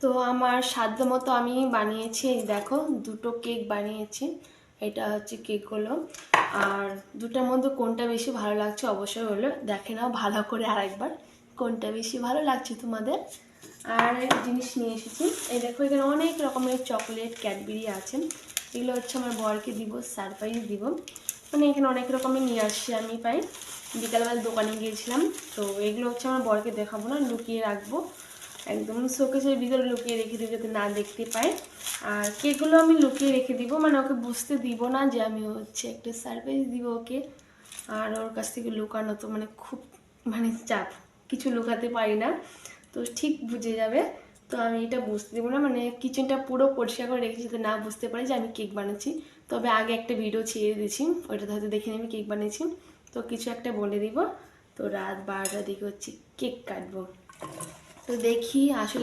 তো আমার সাধ্য মতো আমি বানিয়েছি, দেখো দুটো কেক বানিয়েছি। এটা হচ্ছে কেকগুলো, আর দুটার মধ্যে কোনটা বেশি ভালো লাগছে অবশ্যই হলো দেখে নাও ভালো করে আরেকবার কোনটা বেশি ভালো লাগছে তোমাদের। আর একটা জিনিস নিয়ে এসেছি, এই দেখো এখানে অনেক রকমের চকলেট ক্যাডবেরি আছে। এগুলো হচ্ছে আমার বরকে দিব, সারপ্রাইজ দিব। মানে এখানে অনেক রকমের নিয়ে আসছি আমি পাই, বিকালবেলা দোকানে গিয়েছিলাম। তো এগুলো হচ্ছে আমার বরকে দেখাবো না, লুকিয়ে রাখবো, একদম শোকেসের ভিতরে লুকিয়ে রেখে দিব যাতে না দেখতে পায়। আর কেকগুলো আমি লুকিয়ে রেখে দিব, মানে ওকে বুঝতে দিব না যে আমি হচ্ছে একটা সারপ্রাইজ দিব ওকে। আর ওর কাছ থেকে লুকানো তো মানে খুব মানে চাপ, কিছু লুকাতে পারি না, তো ঠিক বুঝে যাবে। তো আমি এটা বুঝতে দেবো না, মানে কিচেনটা পুরো পরিষ্কার করে রেখেছি যাতে না বুঝতে পারি যে আমি কেক বানাচ্ছি। তবে আগে একটা ভিডিও ছেড়ে দিয়েছি, ওইটাতে হয়তো দেখে আমি কেক বানিয়েছি। তো কিছু একটা বলে দিব। তো রাত 12টার দিকে হচ্ছে কেক কাটবো। তো দেখি আসলে